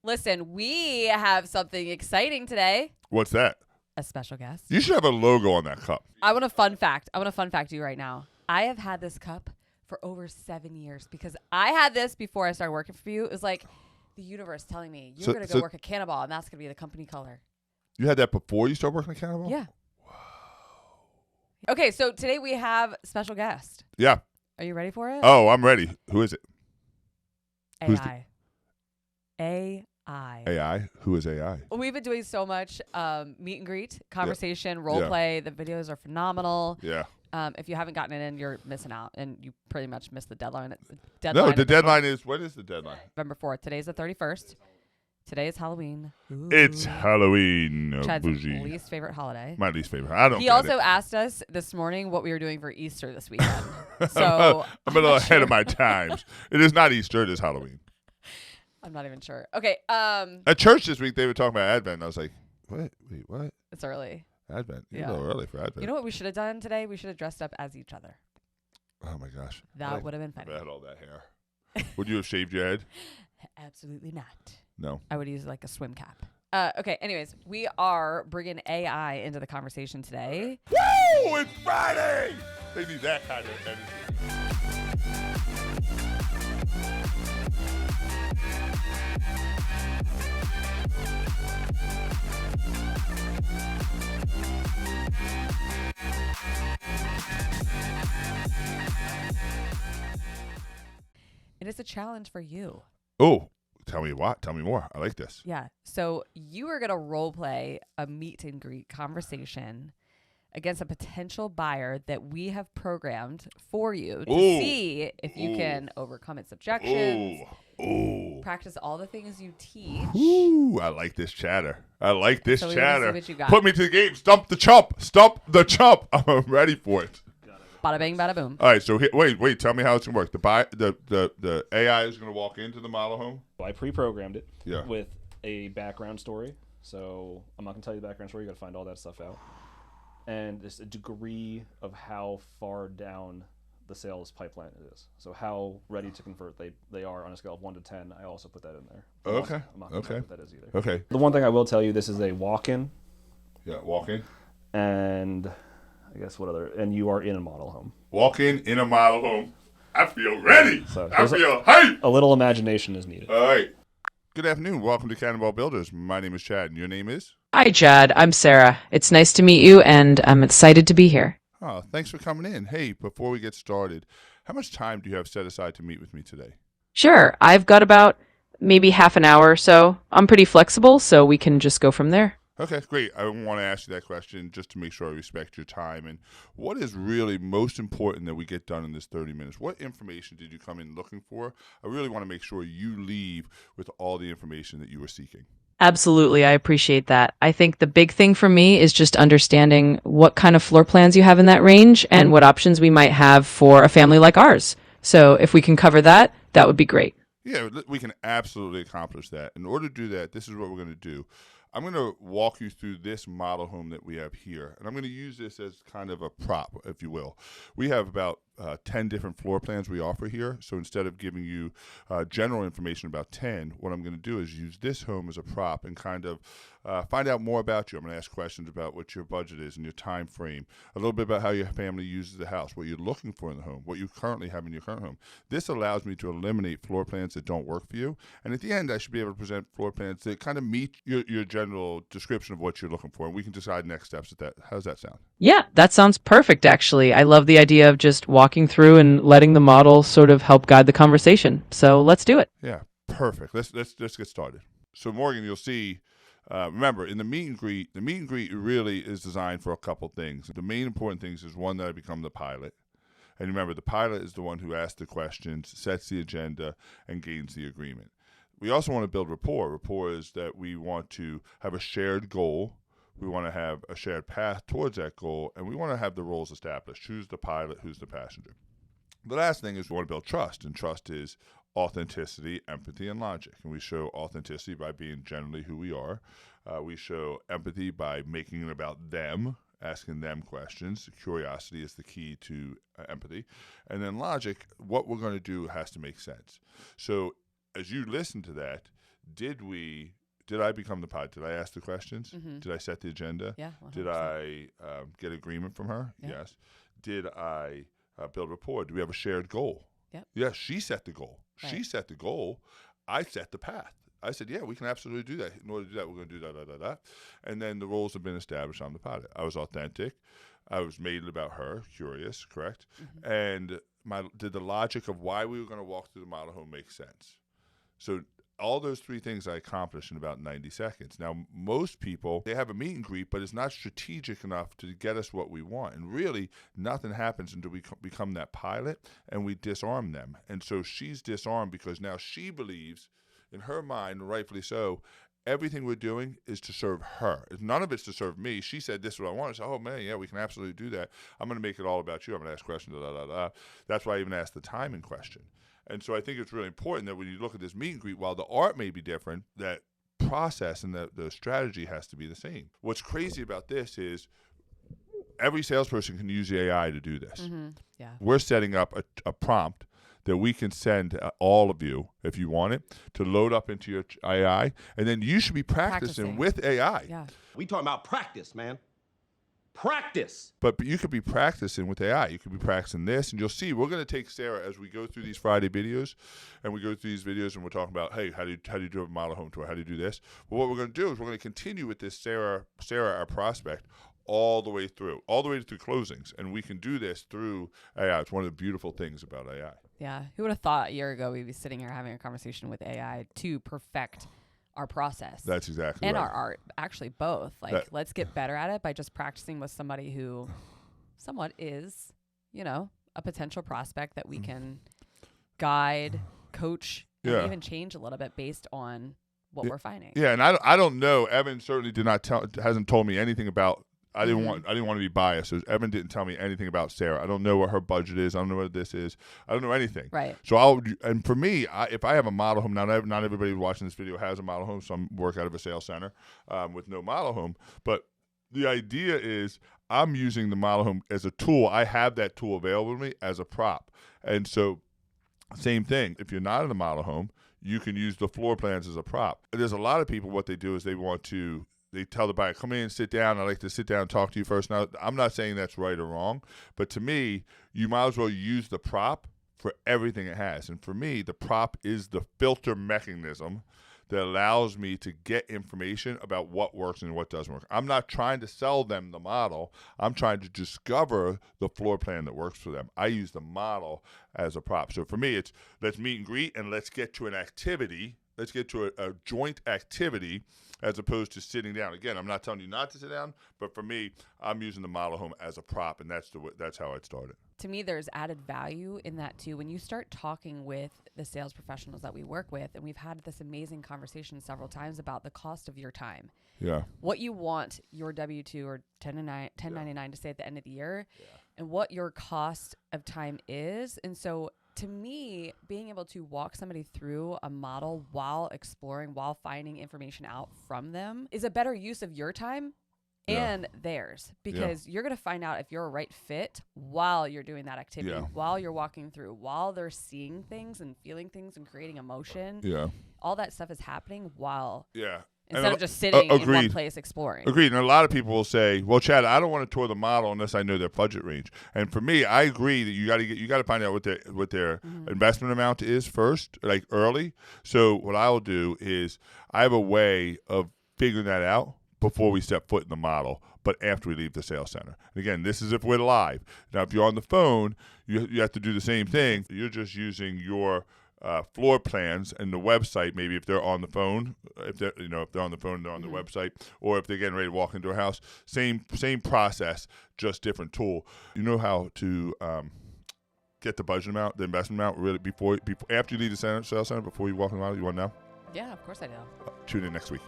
Listen, we have something exciting today. What's that? A special guest. You should have a logo on that cup. I want a fun fact you right now. I have had this cup for over 7 years because I had this before I started working for you. It was like the universe telling me, you're going to go work at Cannonball, and that's going to be the company color. You had that before you started working at Cannonball? Yeah. Wow. Okay, so today we have a special guest. Yeah. Are you ready for it? Oh, I'm ready. Who is it? AI. AI? Who is AI? We've been doing so much meet and greet, conversation, role play. The videos are phenomenal. Yeah. If you haven't gotten it in, you're missing out, and you pretty much missed the deadline. No, the deadline is, when is the deadline? November 4th. Today's the 31st. Today is Halloween. Ooh. It's Halloween. Chad's bougie. least favorite holiday. My least favorite. I don't He get also it. asked us this morning what we were doing for Easter this weekend. So I'm a little ahead of my times. It is not Easter. It is Halloween. I'm not even sure. Okay. At church this week, they were talking about Advent. And I was like, what? Wait, what? It's early. Advent. You're Yeah. a little early for Advent. You know what we should have done today? We should have dressed up as each other. Oh, my gosh. That would have been I funny. had all that hair. Would you have shaved your head? Absolutely not. No. I would use like a swim cap. Okay, anyways, we are bringing AI into the conversation today. Woo! It's Friday! They need that kind of energy. And it's a challenge for you. Oh, tell me what? Tell me more. I like this. Yeah. So you are going to role play a meet and greet conversation against a potential buyer that we have programmed for you to see if you can overcome its objections. Practice all the things you teach. Ooh, I like this chatter. I like this So we wanna see chatter. what you got. Put me to the game. Stump the chump. Stump the chump. I'm ready for it. Bada bing, bada boom. All right, so wait. Tell me how it's gonna work. The AI is gonna walk into the model home. I pre-programmed it Yeah. with a background story. So I'm not going to tell you the background story. You got to find all that stuff out. And there's a degree of how far down the sales pipeline it is. So how ready to convert they are on a scale of 1 to 10. I also put that in there. Okay. I'm not going to tell you what that is either. Okay. The one thing I will tell you, this is a walk-in. Yeah. Walk in. And I guess what other? And you are in a model home. Walk in a model home. I feel ready. So I feel hype. A little imagination is needed. All right. Good afternoon. Welcome to Cannonball Builders. My name is Chad, and your name is? Hi, Chad. I'm Sarah. It's nice to meet you, and I'm excited to be here. Oh, thanks for coming in. Hey, before we get started, how much time do you have set aside to meet with me today? Sure, I've got about maybe half an hour or so. I'm pretty flexible, so we can just go from there. Okay, great. I want to ask you that question just to make sure I respect your time. And what is really most important that we get done in this 30 minutes? What information did you come in looking for? I really want to make sure you leave with all the information that you were seeking. Absolutely, I appreciate that. I think the big thing for me is just understanding what kind of floor plans you have in that range and what options we might have for a family like ours. So if we can cover that, that would be great. Yeah, we can absolutely accomplish that. In order to do that, this is what we're going to do. I'm going to walk you through this model home that we have here, and I'm going to use this as kind of a prop, if you will. We have about 10 different floor plans we offer here, so instead of giving you general information about 10, what I'm going to do is use this home as a prop and kind of find out more about you. I'm going to ask questions about what your budget is and your time frame, a little bit about how your family uses the house, what you're looking for in the home, what you currently have in your current home. This allows me to eliminate floor plans that don't work for you, and at the end, I should be able to present floor plans that kind of meet your general description of what you're looking for, and we can decide next steps at that. How does that sound? Yeah, that sounds perfect, actually. I love the idea of just walking through and letting the model sort of help guide the conversation. So let's do it. Yeah, perfect. Let's get started. So Morgan, you'll see. Remember, in the meet and greet really is designed for a couple things. The main important things is one, that I become the pilot. And remember, the pilot is the one who asks the questions, sets the agenda, and gains the agreement. We also want to build rapport. Rapport is that we want to have a shared goal. We want to have a shared path towards that goal, and we want to have the roles established. Who's the pilot? Who's the passenger? The last thing is we want to build trust, and trust is authenticity, empathy, and logic. And we show authenticity by being generally who we are. We show empathy by making it about them, asking them questions. Curiosity is the key to empathy. And then logic, what we're going to do has to make sense. So as you listen to that, did I become the pilot? Did I ask the questions? Did I set the agenda? Yeah. 100%. Did I get agreement from her? Yeah. Yes. Did I build rapport? Do we have a shared goal? Yep. Yes, she set the goal. She Right. set the goal. I set the path. I said, yeah, we can absolutely do that. In order to do that, we're going to do that. And then the roles have been established on the pilot. I was authentic. I was made it about her, curious, correct? And did the logic of why we were going to walk through the model home make sense? So all those three things I accomplished in about 90 seconds. Now, most people, they have a meet and greet, but it's not strategic enough to get us what we want. And really, nothing happens until we become that pilot and we disarm them. And so she's disarmed because now she believes, in her mind, rightfully so, everything we're doing is to serve her. None of it's to serve me. She said, this is what I want. I said, oh, man, yeah, we can absolutely do that. I'm going to make it all about you. I'm going to ask questions, That's why I even asked the timing question. And so I think it's really important that when you look at this meet and greet, while the art may be different, that process and the strategy has to be the same. What's crazy about this is every salesperson can use the AI to do this. Yeah. We're setting up a prompt that we can send all of you, if you want it, to load up into your AI, and then you should be practicing with AI. Yeah. We talking about practice, man. Practice. But you could be practicing with AI. You could be practicing this, and you'll see. We're going to take Sarah as we go through these Friday videos, and we go through these videos, and we're talking about, hey, how do you do a model home tour? How do you do this? Well, what we're going to do is we're going to continue with this Sarah, our prospect, all the way through closings, and we can do this through AI. It's one of the beautiful things about AI. Yeah. Who would have thought a year ago we'd be sitting here having a conversation with AI to perfect our process? That's exactly and right. our art, actually both. Like, let's get better at it by just practicing with somebody who somewhat is, a potential prospect that we can guide, coach, and even change a little bit based on what we're finding. Yeah, and I don't know. Evan certainly hasn't told me anything about. I didn't want to be biased. So Evan didn't tell me anything about Sarah. I don't know what her budget is. I don't know what this is. I don't know anything. Right. So and for me, if I have a model home, now not everybody watching this video has a model home. Some work out of a sales center with no model home. But the idea is I'm using the model home as a tool. I have that tool available to me as a prop. And so same thing. If you're not in a model home, you can use the floor plans as a prop. There's a lot of people, what they do is they tell the buyer, come in, sit down. I'd like to sit down and talk to you first. Now, I'm not saying that's right or wrong, but to me, you might as well use the prop for everything it has. And for me, the prop is the filter mechanism that allows me to get information about what works and what doesn't work. I'm not trying to sell them the model. I'm trying to discover the floor plan that works for them. I use the model as a prop. So for me, it's let's meet and greet and let's get to an activity. Let's get to a joint activity as opposed to sitting down. Again, I'm not telling you not to sit down, but for me, I'm using the model home as a prop, and that's how it started. To me, there's added value in that too. When you start talking with the sales professionals that we work with, and we've had this amazing conversation several times about the cost of your time. Yeah. What you want your W-2 or 1099 to say at the end of the year, and what your cost of time is. And so to me, being able to walk somebody through a model while exploring, while finding information out from them is a better use of your time and theirs, because you're going to find out if you're a right fit while you're doing that activity, while you're walking through, while they're seeing things and feeling things and creating emotion. Yeah. All that stuff is happening while instead of just sitting in one place exploring. Agreed. And a lot of people will say, well, Chad, I don't want to tour the model unless I know their budget range. And for me, I agree that you got to find out what their investment amount is first, like early. So what I'll do is I have a way of figuring that out before we step foot in the model, but after we leave the sales center. And again, this is if we're live. Now, if you're on the phone, you have to do the same thing. You're just using your floor plans and the website. Maybe if they're on the phone, if they're on the phone, they're on the website, or if they're getting ready to walk into a house, same process, just different tool. You know how to get the budget amount, the investment amount, really before after you leave the sales center, before you walk in the model. You want to know? Yeah, of course I do. Tune in next week.